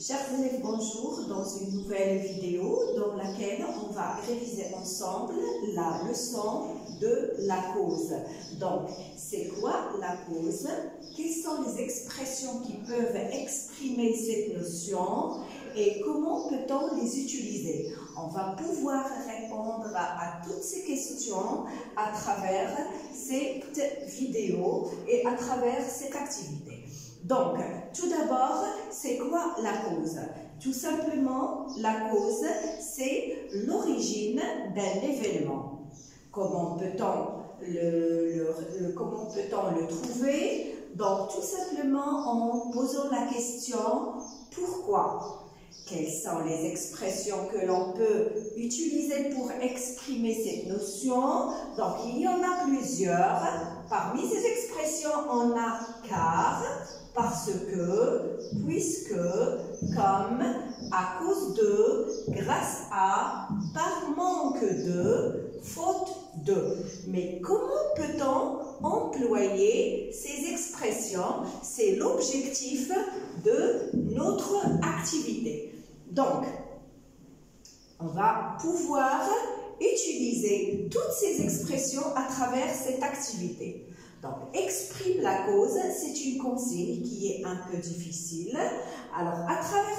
Chers élèves, bonjour, dans une nouvelle vidéo dans laquelle on va réviser ensemble la leçon de la cause. Donc, c'est quoi la cause? Quelles sont les expressions qui peuvent exprimer cette notion et comment peut-on les utiliser? On va pouvoir répondre à toutes ces questions à travers cette vidéo et à travers cette activité. Donc, tout d'abord, c'est quoi la cause? Tout simplement, la cause, c'est l'origine d'un événement. Comment peut-on le trouver? Donc, tout simplement en posant la question « Pourquoi ?» Quelles sont les expressions que l'on peut utiliser pour exprimer cette notion? Donc, il y en a plusieurs. Parmi ces expressions, on a « car », parce que, puisque, comme, à cause de, grâce à, par manque de, faute de. Mais comment peut-on employer ces expressions? C'est l'objectif de notre activité. Donc, on va pouvoir utiliser toutes ces expressions à travers cette activité. Donc, exprime la cause, c'est une consigne qui est un peu difficile. Alors, à travers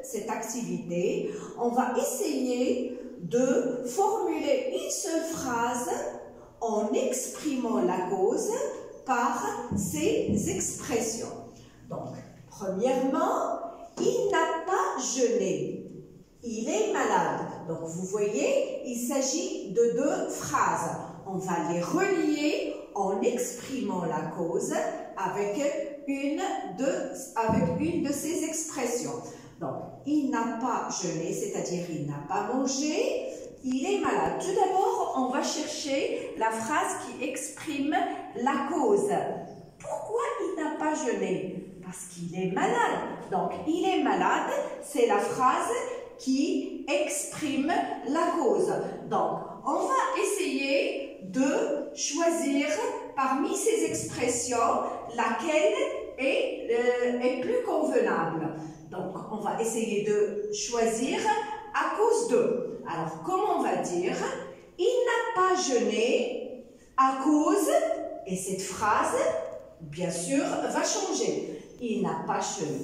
cette activité, on va essayer de formuler une seule phrase en exprimant la cause par ces expressions. Donc, premièrement, il n'a pas jeûné. Il est malade. Donc, vous voyez, il s'agit de deux phrases. On va les relier en exprimant la cause avec une de ces expressions. Donc, il n'a pas jeûné, c'est-à-dire il n'a pas mangé, il est malade. Tout d'abord, on va chercher la phrase qui exprime la cause. Pourquoi il n'a pas jeûné? Parce qu'il est malade. Donc, il est malade, c'est la phrase qui exprime la cause. Donc, on va essayer de choisir parmi ces expressions laquelle est plus convenable. Donc, on va essayer de choisir à cause de. Alors, comment on va dire? Il n'a pas jeûné à cause, et cette phrase, bien sûr, va changer. Il n'a pas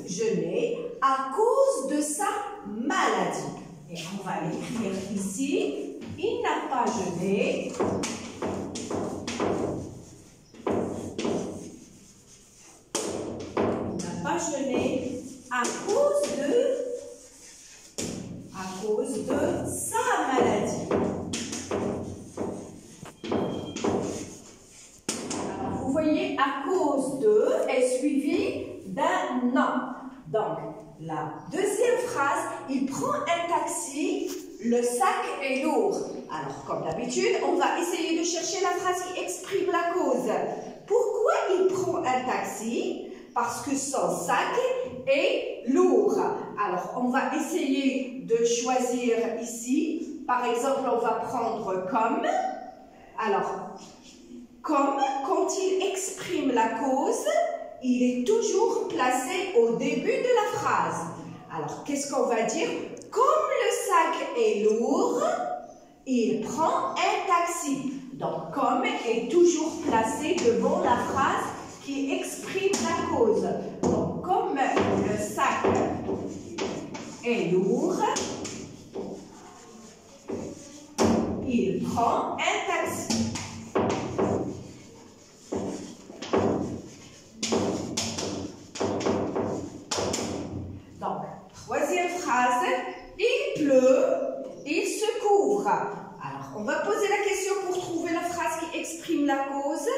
jeûné à cause de sa maladie. Et on va l'écrire ici. Il n'a pas jeûné à cause de sa maladie. Alors, vous voyez, à cause de est suivi d'un nom. Donc, la deuxième phrase, il prend un taxi, le sac est lourd. Alors, comme d'habitude, on va essayer de chercher la phrase qui exprime la cause. Pourquoi il prend un taxi? Parce que son sac est lourd. Alors, on va essayer de choisir ici. Par exemple, on va prendre comme. Alors, comme, quand il exprime la cause, il est toujours placé au début de la phrase. Alors, qu'est-ce qu'on va dire? Comme le sac est lourd, il prend un taxi. Donc, comme est toujours placé devant la phrase qui exprime la cause. Donc, comme le sac est lourd, il prend un taxi. Donc, troisième phrase, il pleut, il se couvre. Alors, on va poser la question pour trouver la phrase qui exprime la cause.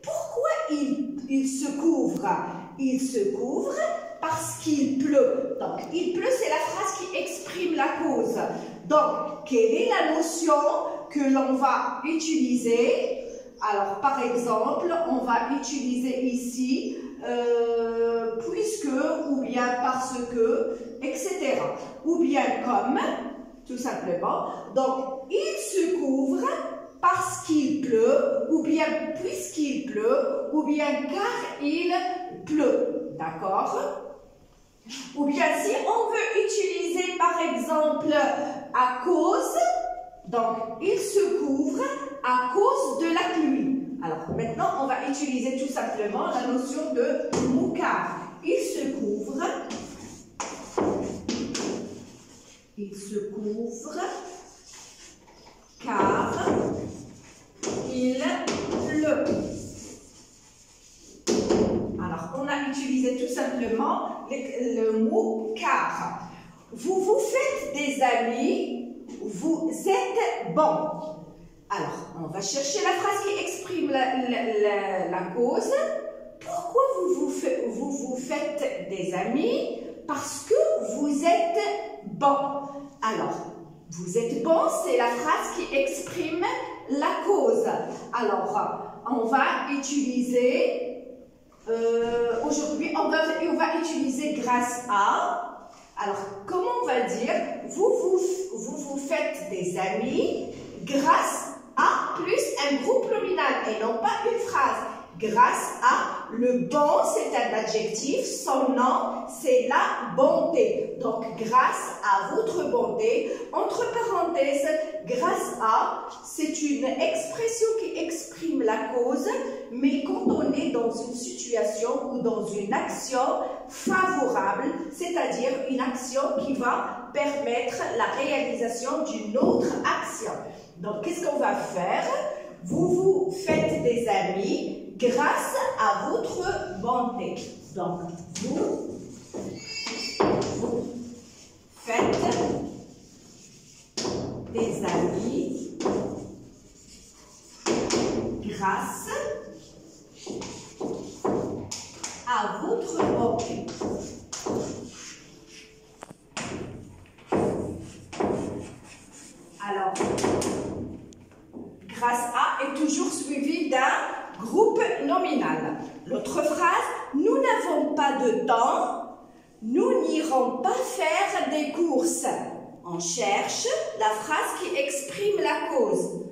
Pourquoi il se couvre? Il se couvre parce qu'il pleut. Donc, il pleut, c'est la phrase qui exprime la cause. Donc, quelle est la notion que l'on va utiliser? Alors, par exemple, on va utiliser ici puisque, ou bien parce que, etc. Ou bien comme, tout simplement. Donc, il se couvre parce qu'il pleut, ou bien puisqu'il pleut, ou bien car il pleut. D'accord? Ou bien si on exemple, à cause, donc il se couvre à cause de la pluie. Alors maintenant, on va utiliser tout simplement la notion de moukar. Il se couvre car il pleut. Alors, on a utilisé tout simplement le mot car. Vous vous faites des amis, vous êtes bon. Alors, on va chercher la phrase qui exprime la cause. Pourquoi vous vous faites des amis? Parce que vous êtes bon. Alors, vous êtes bon, c'est la phrase qui exprime la cause. Alors, on va utiliser, aujourd'hui, on va utiliser grâce à. Alors, comment on va dire? Vous vous faites des amis grâce à plus un groupe nominal et non pas une phrase. Grâce à, le bon c'est un adjectif, son nom c'est la bonté. Donc grâce à votre bonté, entre parenthèses, grâce à, c'est une expression qui exprime la cause, mais quand on est dans une situation ou dans une action favorable, c'est-à-dire une action qui va permettre la réalisation d'une autre action. Donc qu'est-ce qu'on va faire? Vous vous faites des amis grâce à votre bonté. Donc, vous faites des amis grâce à votre bonté. Alors, grâce à est toujours suivi d'un groupe nominal. L'autre phrase, nous n'avons pas de temps, nous n'irons pas faire des courses. On cherche la phrase qui exprime la cause.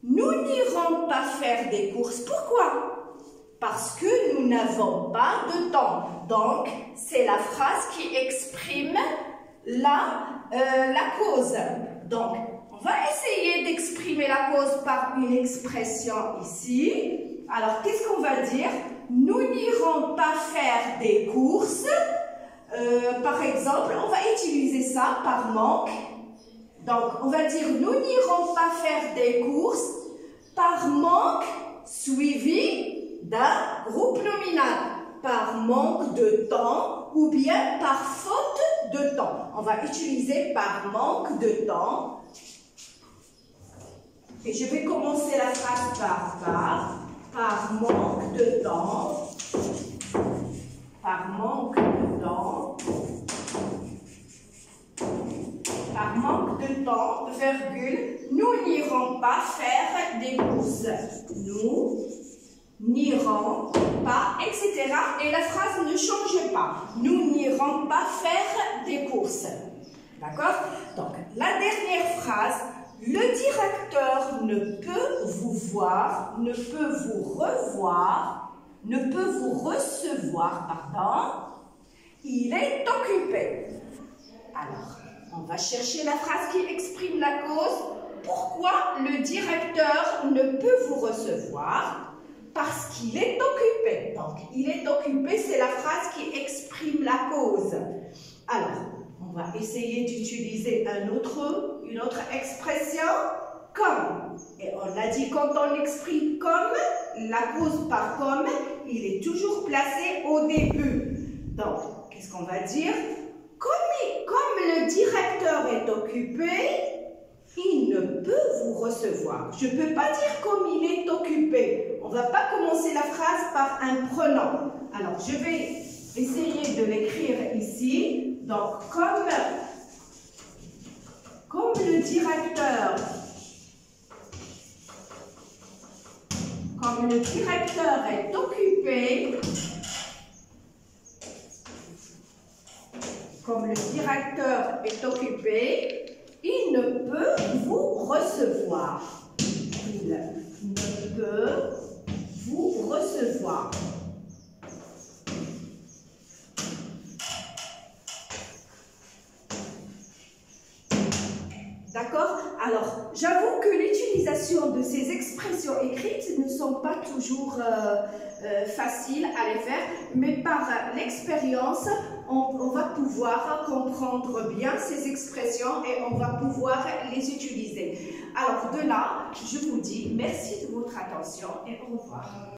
Nous n'irons pas faire des courses. Pourquoi? Parce que nous n'avons pas de temps. Donc, c'est la phrase qui exprime la cause. Donc, on va essayer d'exprimer la cause par une expression ici. Alors, qu'est-ce qu'on va dire? Nous n'irons pas faire des courses. Par exemple, on va utiliser ça par manque. Donc, on va dire nous n'irons pas faire des courses par manque suivi d'un groupe nominal, par manque de temps ou bien par faute de temps. On va utiliser par manque de temps. Et je vais commencer la phrase par manque de temps, par manque de temps, par manque de temps, virgule, nous n'irons pas faire des courses. Nous n'irons pas, etc. Et la phrase ne change pas. Nous n'irons pas faire des courses. D'accord? Donc, la dernière phrase, le directeur ne peut vous voir, ne peut vous revoir, ne peut vous recevoir, pardon. Il est occupé. Alors, on va chercher la phrase qui exprime la cause. Pourquoi le directeur ne peut vous recevoir? Parce qu'il est occupé. Donc, il est occupé, c'est la phrase qui exprime la cause. Alors, on va essayer d'utiliser une autre expression, comme. Et on l'a dit, quand on exprime comme, la cause par comme, il est toujours placé au début. Donc, qu'est-ce qu'on va dire? Comme le directeur est occupé, il ne peut vous recevoir. Je ne peux pas dire comme il est occupé. On ne va pas commencer la phrase par un pronom. Alors, je vais essayer de l'écrire ici. Donc, comme le directeur est occupé, il ne peut vous recevoir. Il ne peut vous recevoir. D'accord? Alors, j'avoue que l'utilisation de ces expressions écrites ne sont pas toujours faciles à les faire, mais par l'expérience, on va pouvoir comprendre bien ces expressions et on va pouvoir les utiliser. Alors, de là, je vous dis merci de votre attention et au revoir.